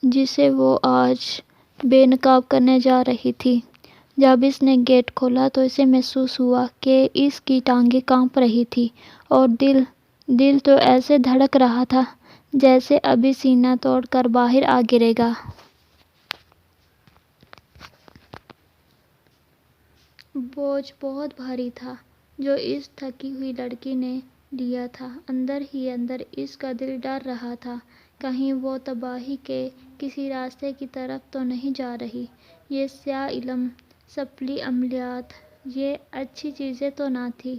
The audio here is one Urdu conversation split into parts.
جسے وہ آج بے نقاب کرنے جا رہی تھی۔ جب اس نے گیٹ کھولا تو اسے محسوس ہوا کہ اس کی ٹانگیں کانپ رہی تھیں اور دل تو ایسے دھڑک رہا تھا جیسے ابھی سینہ توڑ کر باہر آ گرے گا۔ بوجھ بہت بھاری تھا جو اس تھکی ہوئی لڑکی نے لیا تھا۔ اندر ہی اندر اس کا دل ڈر رہا تھا، کہیں وہ تباہی کے کسی راستے کی طرف تو نہیں جا رہی۔ یہ سیاہ علم، سفلی عملیات، یہ اچھی چیزیں تو نہ تھیں،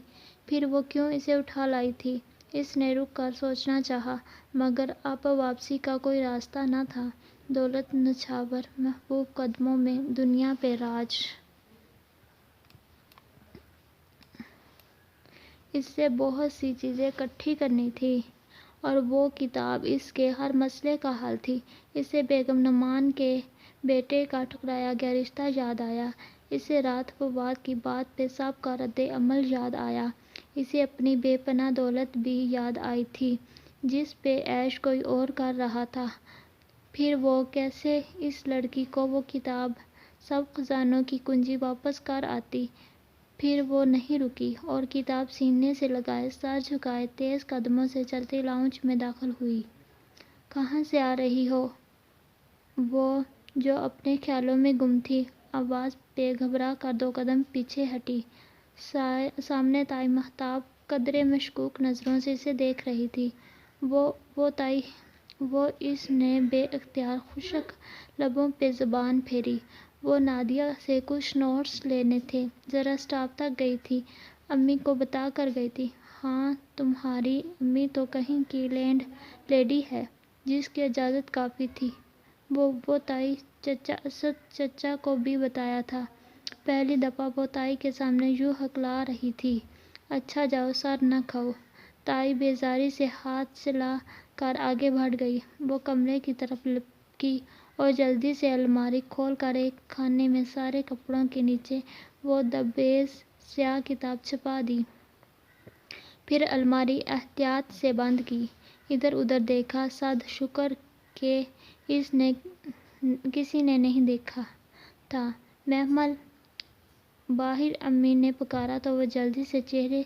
پھر وہ کیوں اسے اٹھا لائی تھی؟ اس نے رک کر سوچنا چاہا، مگر اب واپسی کا کوئی راستہ نہ تھا۔ دولت نچھاور محبوب قدموں میں دنیا پہ راج۔ اس سے بہت سی چیزیں اکٹھی کرنی تھیں اور وہ کتاب اس کے ہر مسئلے کا حل تھی۔ اسے بیگم نعمان کے بیٹے کا ٹھکرایا گیا رشتہ یاد آیا۔ اسے رات فواد کی بات پہ سب کا رد عمل یاد آیا۔ اسے اپنی بے پناہ دولت بھی یاد آئی تھی جس پہ عیش کوئی اور کر رہا تھا۔ پھر وہ کیسے اس لڑکی کو وہ کتاب، سب خزانوں کی کنجی واپس کر آتی۔ پھر وہ نہیں رکی اور کتاب سینے سے لگائے، سر جھکائے، تیز قدموں سے چلتی لاؤنج میں داخل ہوئی۔ کہاں سے آ رہی ہو؟ وہ جو اپنے خیالوں میں گم تھی، آواز پہ گھبرا کر 2 قدم پیچھے ہٹی۔ سامنے تائی مہتاب قدرے مشکوک نظروں سے اسے دیکھ رہی تھی۔ وہ تائی، وہ اس نے بے اختیار خشک لبوں پہ زبان پھیری۔ وہ نادیہ سے کچھ نوٹس لینے تھے، ذرا اسٹاف تک گئی تھی، امی کو بتا کر گئی تھی۔ ہاں، تمہاری امی تو کہیں کی لینڈ لیڈی ہے جس کی اجازت کافی تھی۔ وہ تائی چچا اسد چچا کو بھی بتایا تھا۔ پہلی دفعہ وہ تائی کے سامنے یوں ہکلا رہی تھی۔ اچھا جاؤ، سر نہ کھاؤ۔ تائی بیزاری سے ہاتھ چلا کر آگے بڑھ گئی۔ وہ کمرے کی طرف لپکی اور جلدی سے الماری کھول کر ایک خانے میں سارے کپڑوں کے نیچے وہ دبیز سیاہ کتاب چھپا دی۔ پھر الماری احتیاط سے بند کی۔ ادھر ادھر دیکھا، صد شکر کہ کسی نے نہیں دیکھا تھا۔ محمل باہر امی نے پکارا تو وہ جلدی سے چہرے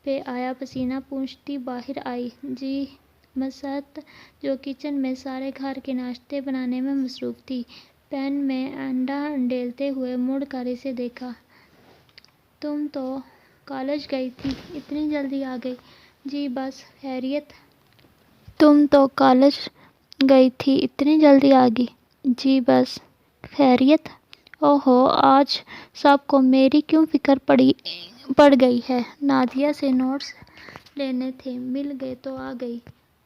پہ آیا پسینہ پوچھتی باہر آئی۔ جی۔ مسرت جو کچن میں سارے گھر کے ناشتے بنانے میں مصروف تھی، پین میں انڈا انڈیلتے ہوئے مڑ کر اسے دیکھا۔ تم تو کالج گئی تھی، اتنی جلدی آ گئی؟ جی بس، خیریت؟ تم تو کالج گئی تھی، اتنی جلدی آ گئی؟ جی بس، خیریت؟ اوہو، آج سب کو میری کیوں فکر پڑ گئی ہے؟ نادیہ سے نوٹس لینے تھے، مل گئے تو آ گئی۔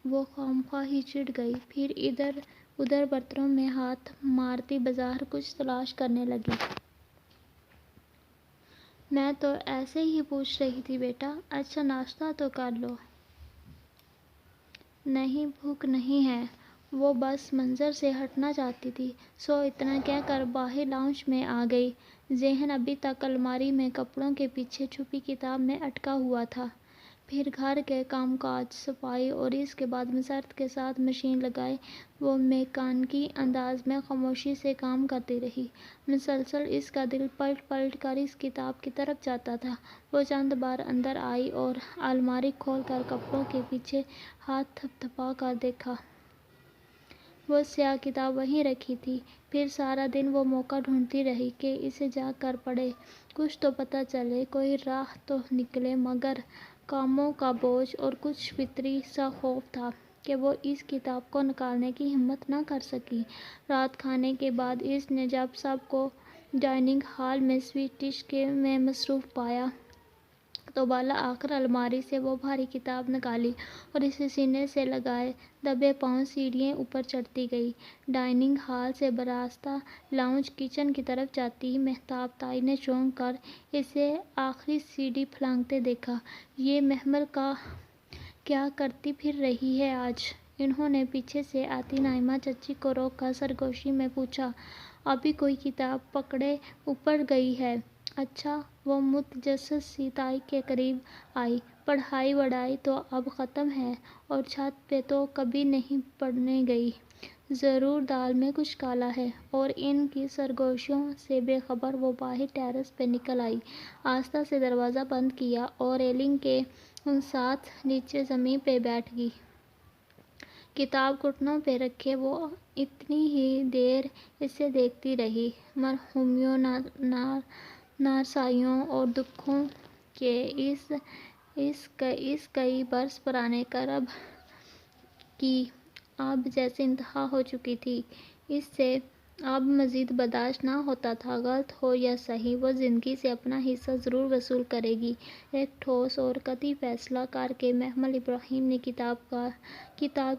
وہ خواہ ہی چڑ گئی، پھر ادھر ادھر برتنوں میں ہاتھ مارتی بظاہر کچھ تلاش کرنے لگی۔ میں تو ایسے ہی پوچھ رہی تھی بیٹا۔ اچھا ناشتہ تو کر لو۔ نہیں، بھوک نہیں ہے۔ وہ بس منظر سے ہٹنا چاہتی تھی، سو اتنا کہہ کر باہر لاؤنج میں آ گئی۔ ذہن ابھی تک الماری میں کپڑوں کے پیچھے چھپی کتاب میں اٹکا ہوا تھا۔ پھر گھر کے کام کاج، صفائی اور اس کے بعد مسرت کے ساتھ مشین لگائے وہ میکانیکی انداز میں خاموشی سے کام کرتی رہی۔ مسلسل اس کا دل پلٹ پلٹ کر اس کتاب کی طرف جاتا تھا۔ وہ چند بار اندر آئی اور الماری کھول کر کپڑوں کے پیچھے ہاتھ تھپ تھپا کر دیکھا۔ وہ سیاہ کتاب وہیں رکھی تھی۔ پھر سارا دن وہ موقع ڈھونڈتی رہی کہ اسے جا کر پڑھے، کچھ تو پتہ چلے، کوئی راہ تو نکلے، مگر کاموں کا بوجھ اور کچھ فطری سا خوف تھا کہ وہ اس کتاب کو نکالنے کی ہمت نہ کر سکی۔ رات کھانے کے بعد اس نے جب سب کو ڈائننگ ہال میں سویٹ ڈش میں مصروف پایا تو بالآخر الماری سے وہ بھاری کتاب نکالی اور اسے سینے سے لگائے دبے پاؤں سیڑھیاں اوپر چڑھتی گئی۔ ڈائننگ ہال سے براستہ لاؤنج کچن کی طرف جاتی مہتاب تائی نے چونک کر اسے آخری سیڑھی پھلانگتے دیکھا۔ یہ محمل کیا کرتی پھر رہی ہے آج؟ انہوں نے پیچھے سے آتی نائمہ چچی کو روک کر سرگوشی میں پوچھا۔ ابھی کوئی کتاب پکڑے اوپر گئی ہے؟ اچھا۔ وہ متجسس سی تائی کے قریب آئی۔ پڑھائی وڑھائی تو اب ختم ہے اور چھت پہ تو کبھی نہیں پڑھنے گئی؟ ضرور دال میں کچھ کالا ہے۔ اور ان کی سرگوشیوں سے بے خبر وہ باہر ٹیرس پہ نکل آئی، آہستہ سے دروازہ بند کیا اور ریلنگ کے ساتھ نیچے زمین پہ بیٹھ گئی۔ کتاب گھٹنوں پہ رکھے وہ اتنی ہی دیر اسے دیکھتی رہی، مرحومیوں، نارسائیوں اور دکھوں کے اس کئی برس پرانے کرب کی اب جیسے انتہا ہو چکی تھی۔ اس سے اب مزید برداشت نہ ہوتا تھا۔ غلط ہو یا صحیح، وہ زندگی سے اپنا حصہ ضرور وصول کرے گی۔ ایک ٹھوس اور قطعی فیصلہ کر کے محمل ابراہیم نے کتاب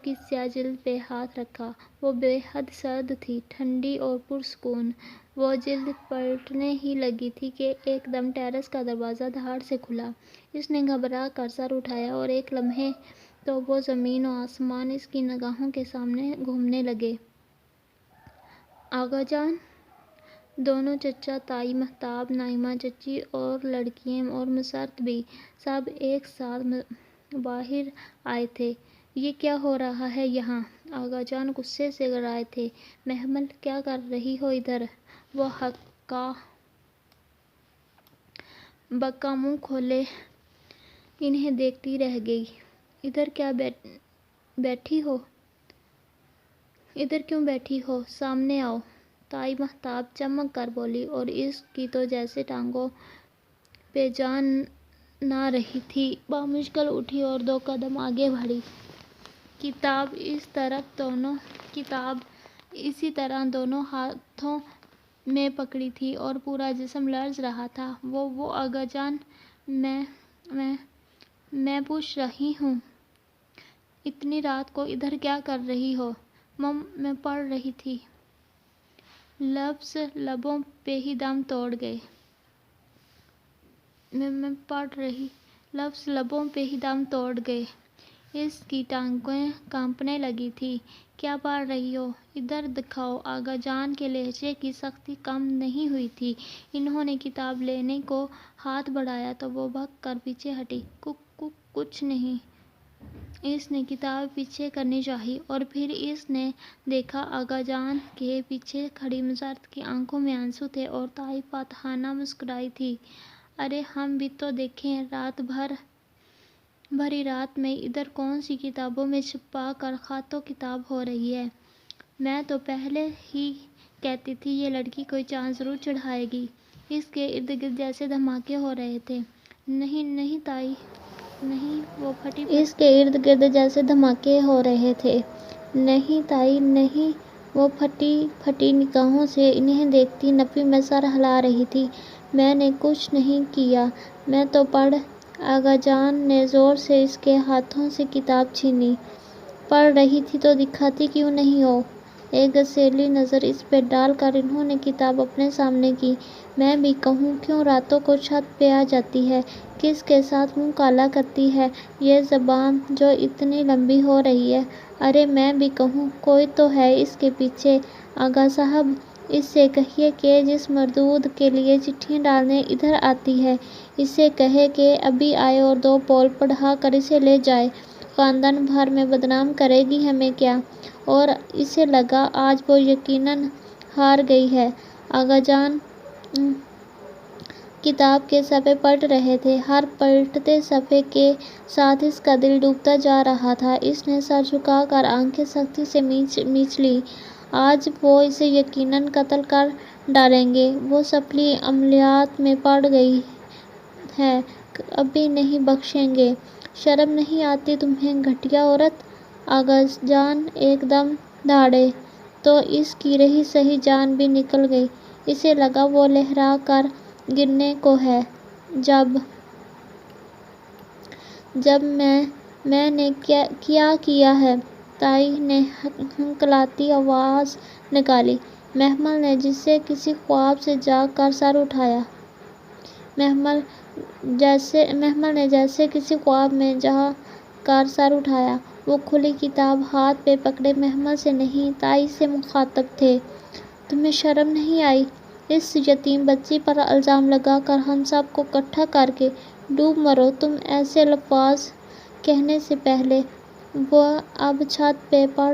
کی سیاہ جلد پہ ہاتھ رکھا۔ وہ بے حد سرد تھی، ٹھنڈی اور پرسکون۔ وہ جلد پلٹنے ہی لگی تھی کہ ایک دم ٹیرس کا دروازہ دھاڑ سے کھلا۔ اس نے گھبرا کر سر اٹھایا اور ایک لمحے تو وہ زمین و آسمان اس کی نگاہوں کے سامنے گھومنے لگے۔ آغا جان! دونوں چچا، تائی مہتاب، نائمہ چچی اور لڑکیاں اور مسرت بھی، سب ایک ساتھ باہر آئے تھے۔ یہ کیا ہو رہا ہے یہاں؟ آغا جان غصے سے گرائے تھے۔ محمل، کیا کر رہی ہو ادھر؟ وہ بکا منہ کھولے انہیں دیکھتی رہ گئی۔ ادھر کیا بیٹھی ہو؟ ادھر کیوں بیٹھی ہو؟ سامنے آؤ! تائی مہتاب چمک کر بولی اور اس کی تو جیسے ٹانگوں پہ جان نہ رہی تھی۔ بامشکل اٹھی اور 2 قدم آگے بڑھی۔ کتاب اسی طرح دونوں ہاتھوں میں پکڑی تھی اور پورا جسم لرز رہا تھا۔ وہ آغا جان، میں پوچھ رہی ہوں، اتنی رات کو ادھر کیا کر رہی ہو؟ میں پڑھ رہی تھی۔ لفظ لبوں پہ ہی دم توڑ گئے۔ اس کی ٹانگیں کانپنے لگی تھیں۔ کیا پڑھ رہی ہو؟ ادھر دکھاؤ! آغا جان کے لہجے کی سختی کم نہیں ہوئی تھی۔ انہوں نے کتاب لینے کو ہاتھ بڑھایا تو وہ بھگ کر پیچھے ہٹی۔ کچھ نہیں۔ اس نے کتاب پیچھے کرنی چاہی اور پھر اس نے دیکھا آغا جان کے پیچھے کھڑی مسرت کی آنکھوں میں آنسو تھے اور تائی فاتحانہ مسکرائی تھی۔ ارے ہم بھی تو دیکھیں! بھری رات میں ادھر کون سی کتابوں میں چھپا کر خط و کتاب ہو رہی ہے؟ میں تو پہلے ہی کہتی تھی یہ لڑکی کوئی چاند ضرور چڑھائے گی۔ اس کے ارد گرد جیسے دھماکے ہو رہے تھے۔ نہیں تائی، نہیں، وہ پھٹی اس کے ارد گرد جیسے دھماکے ہو رہے تھے۔ نہیں تائی، نہیں، وہ پھٹی نگاہوں سے انہیں دیکھتی نفی میں سر ہلا رہی تھی۔ میں نے کچھ نہیں کیا، میں تو آغا جان نے زور سے اس کے ہاتھوں سے کتاب چھینی۔ پڑھ رہی تھی تو دکھاتی کیوں نہیں ہو؟ ایک گسیلی نظر اس پہ ڈال کر انہوں نے کتاب اپنے سامنے کی۔ میں بھی کہوں، کیوں راتوں کو چھت پہ آ جاتی ہے؟ کس کے ساتھ منہ کالا کرتی ہے؟ یہ زبان جو اتنی لمبی ہو رہی ہے۔ ارے میں بھی کہوں، کوئی تو ہے اس کے پیچھے۔ آغا صاحب، اس سے کہیے کہ جس مردود کے لیے چٹھیاں ڈالنے ادھر آتی ہے، اسے کہے کہ ابھی آئے اور 2 پول پڑھا کر اسے لے جائے۔ خاندان بھر میں بدنام کرے گی ہمیں کیا؟ اور اسے لگا آج وہ یقیناً ہار گئی ہے۔ آغا جان کتاب کے صفحے پلٹ رہے تھے۔ ہر پلٹتے صفحے کے ساتھ اس کا دل ڈوبتا جا رہا تھا۔ اس نے سر جھکا کر آنکھیں سختی سے مینچ لیں۔ آج وہ اسے یقیناً قتل کر ڈالیں گے۔ وہ سفلی عملیات میں پڑ گئی ہے، ابھی نہیں بخشیں گے۔ شرم نہیں آتی تمہیں، گھٹیا عورت! آغا جان ایک دم دہاڑے تو اس کی رہی سہی جان بھی نکل گئی۔ اسے لگا وہ لہرا کر گرنے کو ہے۔ جب میں نے کیا کیا ہے؟ تائی نے ہنکلاتی آواز نکالی۔ محمل نے جیسے کسی خواب سے جاگ کر سر اٹھایا۔ محمل نے جیسے کسی خواب میں جاگ کر سر اٹھایا۔ وہ کھلی کتاب ہاتھ پہ پکڑے محمل سے نہیں، تائی سے مخاطب تھے۔ تمہیں شرم نہیں آئی؟ اس یتیم بچی پر الزام لگا کر ہم سب کو اکٹھا کر کے ڈوب مرو تم ایسے الفاظ کہنے سے پہلے۔ وہ اب چھت پہ پڑ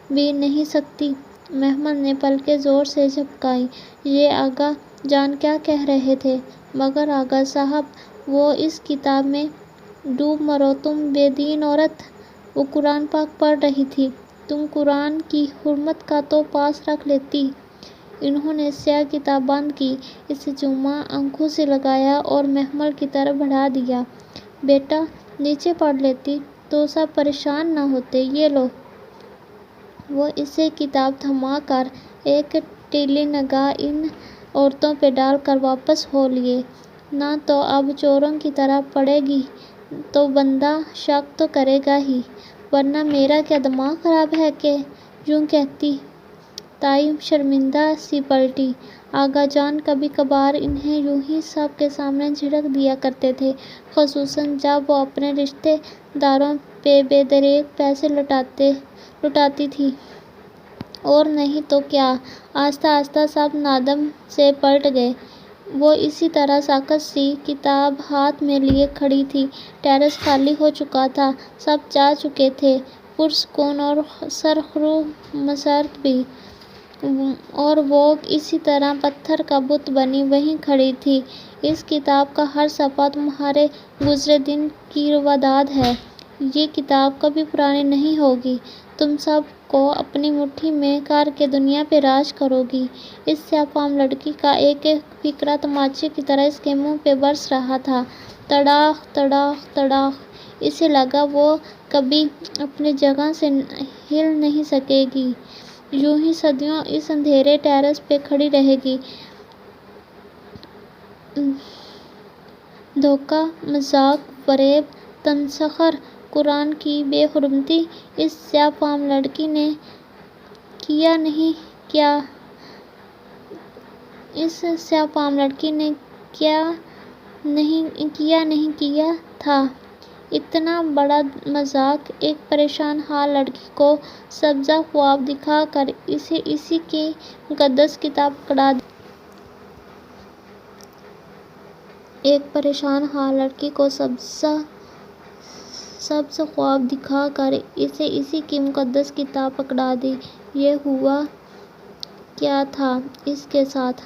بھی نہیں سکتی۔ محمل نے پلکیں زور سے جھپکائیں۔ یہ آغا جان کیا کہہ رہے تھے؟ مگر آغا صاحب، وہ اس کتاب میں ڈوب مرو تم بے دین عورت! وہ قرآن پاک پڑھ رہی تھی۔ تم قرآن کی حرمت کا تو پاس رکھ لیتی۔ انہوں نے سیاہ کتاب بند کی، اسے چوما، آنکھوں سے لگایا اور محمل کی طرف بڑھا دیا۔ بیٹا، نیچے پڑھ لیتی تو سب پریشان نہ ہوتے۔ یہ لو۔ وہ اسے کتاب تھما کر ایک ٹیلی نگاہ ان عورتوں پہ ڈال کر واپس ہو لیے۔ نہ تو اب چوروں کی طرح پڑھے گی تو بندہ شک تو کرے گا ہی، ورنہ میرا کیا دماغ خراب ہے کہ یوں کہتی؟ تائی شرمندہ سی پلٹی۔ آغا جان کبھی کبھار انہیں یوں ہی سب کے سامنے جھڑک دیا کرتے تھے، خصوصاً جب وہ اپنے رشتے داروں پہ بے دریغ پیسے لٹاتی تھیں۔ اور نہیں تو کیا۔ آہستہ آہستہ سب نادم سے پلٹ گئے۔ وہ اسی طرح ساکت سی کتاب ہاتھ میں لیے کھڑی تھی۔ ٹیرس خالی ہو چکا تھا، سب جا چکے تھے، پرسکون اور سرخرو مسرت بھی۔ اور وہ اسی طرح پتھر کا بت بنی وہیں کھڑی تھی۔ اس کتاب کا ہر صفحہ تمہارے گزرے دن کی رواداد ہے۔ یہ کتاب کبھی پرانی نہیں ہوگی۔ تم سب کو اپنی مٹھی میں کر کے دنیا پہ راج کرو گی۔ اس سیاہ فام لڑکی کا ایک ایک فقرہ تماچے کی طرح اس کے منہ پہ برس رہا تھا۔ تڑاخ تڑاخ تڑاخ! اسے لگا وہ کبھی اپنی جگہ سے ہل نہیں سکے گی، یوں ہی صدیوں اس اندھیرے ٹیرس پہ کھڑی رہے گی۔ دھوکہ، مذاق، فریب، تمسخر، قرآن کی بے حرمتی اس سیاہ فام لڑکی نے کیا نہیں کیا تھا۔ اتنا بڑا مذاق ایک پریشان حال لڑکی کو سبزہ خواب دکھا کر اسے اسی کی مقدس کتاب پکڑا دیا۔ ایک پریشان حال لڑکی کو سبز خواب دکھا کر اسے اسی کی مقدس کتاب پکڑا دی۔ یہ ہوا کیا تھا اس کے ساتھ؟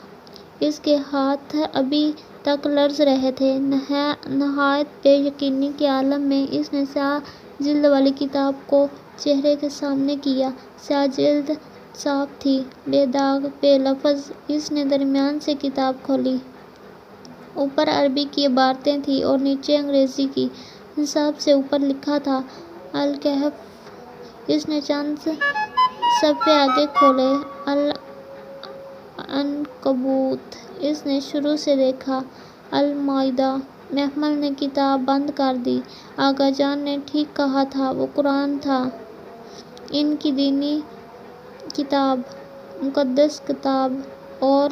اس کے ہاتھ ابھی تک لرز رہے تھے۔ نہایت بے یقینی کے عالم میں اس نے سیاہ جلد والی کتاب کو چہرے کے سامنے کیا۔ سیاہ جلد صاف تھی، بے داغ، بے لفظ۔ اس نے درمیان سے کتاب کھولی۔ اوپر عربی کی عبارتیں تھیں اور نیچے انگریزی کی۔ سب سے اوپر لکھا تھا الکہف۔ اس نے چند صفحے آگے کھولے۔ العنکبوت۔ اس نے شروع سے دیکھا۔ المائدہ۔ محمل نے کتاب بند کر دی۔ آغا جان نے ٹھیک کہا تھا، وہ قرآن تھا، ان کی دینی کتاب، مقدس کتاب۔ اور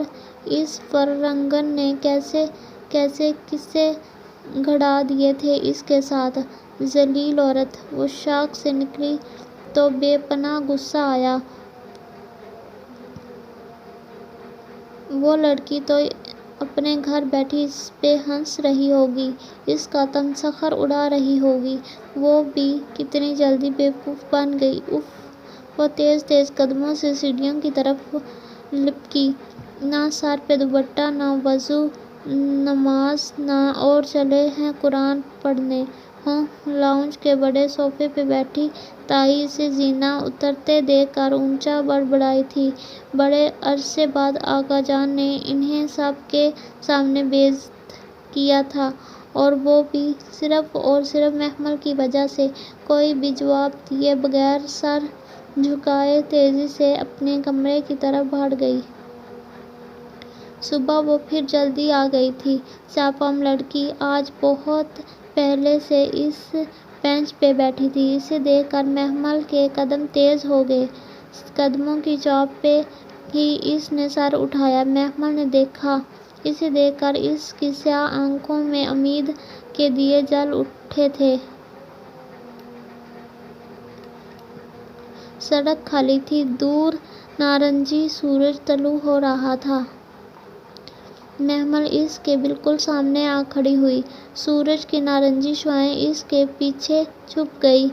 اس فرنگن نے کیسے قصے گھڑا دیے تھے اس کے ساتھ۔ ذلیل عورت! وہ شاخ سے نکلی تو بے پناہ غصہ آیا۔ وہ لڑکی تو اپنے گھر بیٹھی اس پہ ہنس رہی ہوگی، اس کا تمسخر اڑا رہی ہوگی۔ وہ بھی کتنی جلدی بیوقوف بن گئی۔ اف! وہ تیز تیز قدموں سے سیڑھیوں کی طرف لپکی۔ نہ سر پہ دوپٹہ، نہ وضو، نماز، نہ اور چلے ہیں قرآن پڑھنے۔ لاؤنج کے بڑے صوفے پہ بیٹھی تائی اسے زینہ اترتے دیکھ کر اونچا بڑبڑائی تھی۔ بڑے عرصے بعد آغا جان نے انہیں سب کے سامنے بے عزت کیا تھا، اور وہ بھی صرف اور صرف محمل کی وجہ سے۔ کوئی بھی جواب دیے بغیر سر جھکائے تیزی سے اپنے کمرے کی طرف بڑھ گئی۔ صبح وہ پھر جلدی آ گئی تھی۔ سیاہ فام لڑکی آج بہت پہلے سے اس بینچ پہ بیٹھی تھی۔ اسے دیکھ کر محمل کے قدم تیز ہو گئے۔ قدموں کی چوٹ پہ ہی اس نے سر اٹھایا۔ محمل نے دیکھا۔ اسے دیکھ کر اس کی سیاہ آنکھوں میں امید کے دیے جل اٹھے تھے۔ سڑک خالی تھی۔ دور نارنجی سورج طلوع ہو رہا تھا۔ محمل اس کے بالکل سامنے آ کھڑی ہوئی۔ سورج کی نارنجی شعاعیں اس کے پیچھے چھپ گئیں۔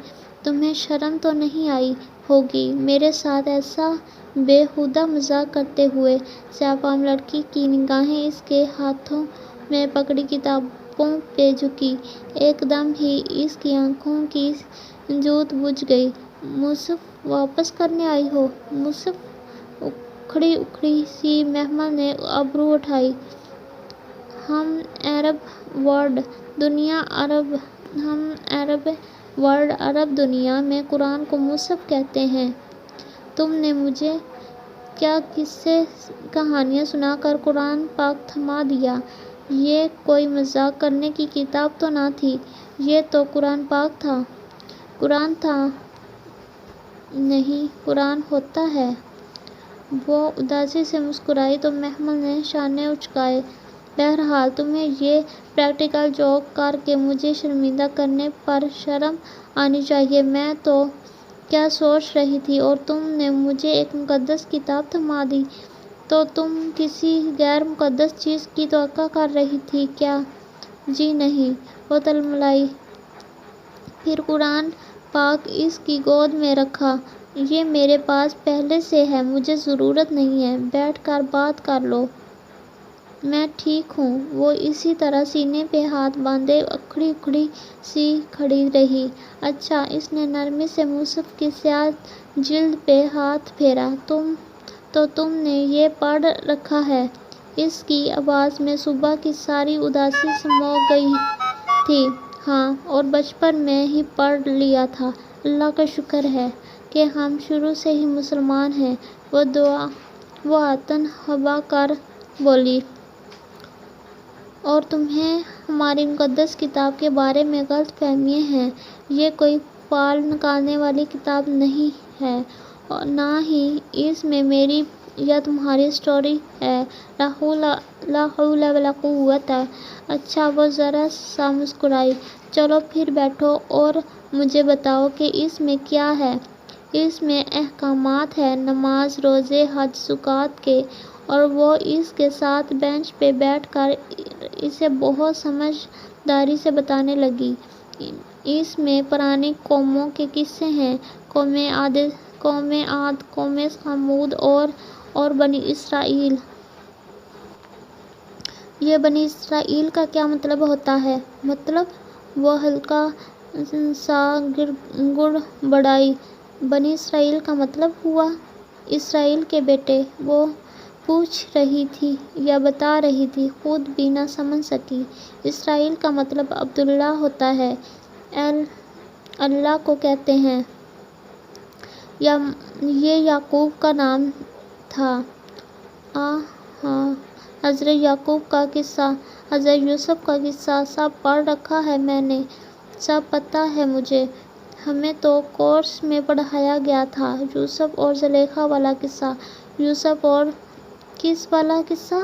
تمہیں شرم تو نہیں آئی؟ ہوگی میرے ساتھ ایسا بےہودہ مذاق کرتے ہوئے۔ سیاہ فام لڑکی کی نگاہیں اس کے ہاتھوں میں پکڑی کتابوں پہ جھکی۔ ایک دم ہی اس کی آنکھوں کی جوت بجھ گئی۔ مصحف واپس کرنے آئی ہو؟ مصحف اکھڑی اکھڑی سی محمل نے ابرو اٹھائی۔ ہم عرب ورلڈ عرب دنیا میں قرآن کو مصحف کہتے ہیں۔ تم نے مجھے کیا قصے کہانیاں سنا کر قرآن پاک تھما دیا؟ یہ کوئی مذاق کرنے کی کتاب تو نہ تھی، یہ تو قرآن پاک تھا۔ قرآن تھا نہیں، قرآن ہوتا ہے۔ وہ اداسی سے مسکرائی تو محمل نے شانے اچکائے۔ بہرحال تمہیں یہ پریکٹیکل جوک کر کے مجھے شرمندہ کرنے پر شرم آنی چاہیے۔ میں تو کیا سوچ رہی تھی اور تم نے مجھے ایک مقدس کتاب تھما دی، تو تم کسی غیر مقدس چیز کی توقع کر رہی تھی کیا؟ جی نہیں، وہ تلملائی۔ پھر قرآن پاک اس کی گود میں رکھا۔ یہ میرے پاس پہلے سے ہے، مجھے ضرورت نہیں ہے، بیٹھ کر بات کر لو۔ میں ٹھیک ہوں۔ وہ اسی طرح سینے پہ ہاتھ باندھے اکھڑی اکھڑی سی کھڑی رہی۔ اچھا، اس نے نرمی سے مصحف کی سیاہ جلد پہ ہاتھ پھیرا۔ تم نے یہ پڑھ رکھا ہے؟ اس کی آواز میں صبح کی ساری اداسی سمو گئی تھی۔ ہاں، اور بچپن میں ہی پڑھ لیا تھا۔ اللہ کا شکر ہے کہ ہم شروع سے ہی مسلمان ہیں۔ وہ آتن ہوا کر بولی۔ اور تمہیں ہماری مقدس کتاب کے بارے میں غلط فہمیاں ہیں۔ یہ کوئی فال نکالنے والی کتاب نہیں ہے، نہ ہی اس میں میری یا تمہاری سٹوری ہے۔ لا حول ولا قوت۔ اچھا، وہ ذرا سا مسکرائی۔ چلو پھر بیٹھو اور مجھے بتاؤ کہ اس میں کیا ہے۔ اس میں احکامات ہیں نماز، روزے، حج، زکوٰۃ کے، اور وہ اس کے ساتھ بینچ پہ بیٹھ کر اسے بہت سمجھداری سے بتانے لگی۔ اس میں پرانی قوموں کے قصے ہیں، قوم عاد، قوم ثمود اور بنی اسرائیل۔ یہ بنی اسرائیل کا کیا مطلب ہوتا ہے؟ مطلب؟ وہ ہلکا سا گڑ بڑائی۔ بنی اسرائیل کا مطلب ہوا اسرائیل کے بیٹے۔ وہ پوچھ رہی تھی یا بتا رہی تھی، خود بھی نہ سمجھ سکی۔ اسرائیل کا مطلب عبداللہ ہوتا ہے، اللہ کو کہتے ہیں۔ یہ یعقوب کا نام تھا۔ ہاں، حضرت یعقوب کا قصہ، حضرت یوسف کا قصہ، سب پڑھ رکھا ہے میں نے، سب پتہ ہے مجھے۔ ہمیں تو کورس میں پڑھایا گیا تھا۔ یوسف اور زلیخا والا قصہ۔ یوسف اور کس والا قصہ؟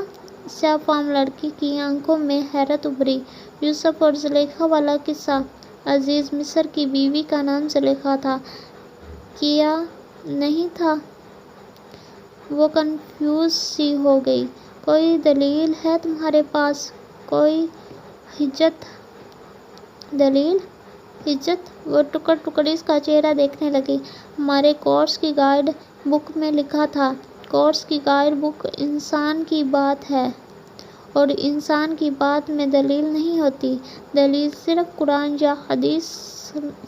سیاہ فام لڑکی کی آنکھوں میں حیرت ابھری۔ یوسف اور زلیخا والا قصہ۔ عزیز، مصر کی بیوی کا نام زلیخا تھا، کیا نہیں تھا؟ وہ کنفیوز سی ہو گئی۔ کوئی دلیل ہے تمہارے پاس؟ کوئی حجت؟ دلیل؟ حجت؟ وہ ٹکڑ ٹکڑ اس کا چہرہ دیکھنے لگی۔ ہمارے کورس کی گائیڈ بک میں لکھا تھا۔ کورس کی گائیڈ بک انسان کی بات ہے، اور انسان کی بات میں دلیل نہیں ہوتی۔ دلیل صرف قرآن یا حدیث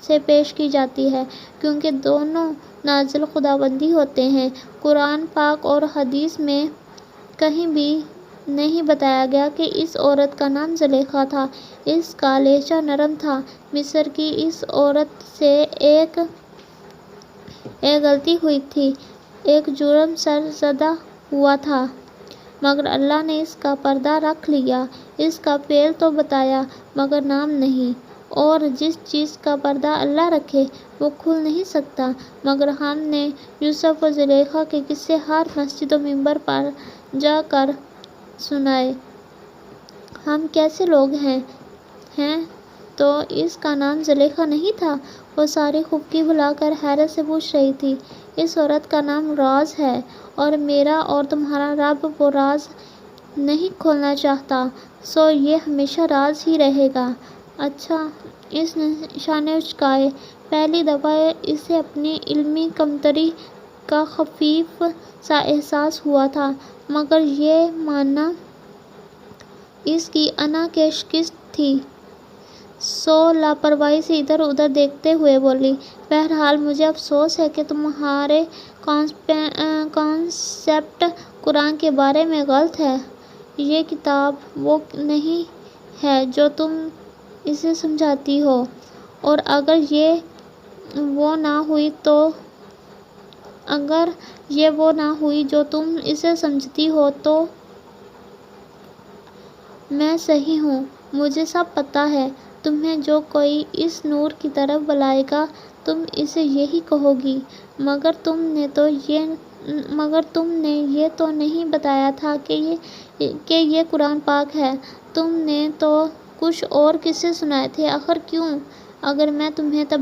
سے پیش کی جاتی ہے، کیونکہ دونوں نازل خداوندی ہوتے ہیں۔ قرآن پاک اور حدیث میں کہیں بھی نہیں بتایا گیا کہ اس عورت کا نام زلیخا تھا۔ اس کا لہجہ نرم تھا۔ مصر کی اس عورت سے ایک غلطی ہوئی تھی، ایک جرم سر زدہ ہوا تھا، مگر اللہ نے اس کا پردہ رکھ لیا۔ اس کا فعل تو بتایا مگر نام نہیں، اور جس چیز کا پردہ اللہ رکھے وہ کھل نہیں سکتا۔ مگر ہم نے یوسف اور زلیخا کے قصے ہر مسجد و منبر پر جا کر سنائے۔ ہم کیسے لوگ ہیں؟ تو اس کا نام زلیخا نہیں تھا؟ وہ ساری خفگی بھلا کر حیرت سے پوچھ رہی تھی۔ اس عورت کا نام راز ہے، اور میرا اور تمہارا رب وہ راز نہیں کھولنا چاہتا، سو یہ ہمیشہ راز ہی رہے گا۔ اچھا، اس نشانے اچکائے۔ پہلی دفعہ اسے اپنی علمی کمتری کا خفیف سا احساس ہوا تھا، مگر یہ ماننا اس کی انا کی شکست تھی۔ سو لاپرواہی سے ادھر ادھر دیکھتے ہوئے بولی، بہرحال مجھے افسوس ہے کہ تمہارے کانسیپٹ قرآن کے بارے میں غلط ہیں۔ یہ کتاب وہ نہیں ہے جو تم اسے سمجھتی ہو، اور اگر یہ وہ نہ ہوئی جو تم اسے سمجھتی ہو تو میں صحیح ہوں۔ مجھے سب پتہ ہے۔ تمہیں جو کوئی اس نور کی طرف بلائے گا تم اسے یہی کہو گی، مگر تم نے یہ تو نہیں بتایا تھا کہ یہ قرآن پاک ہے۔ تم نے تو کچھ اور قصے سنائے تھے، آخر کیوں؟ اگر میں تمہیں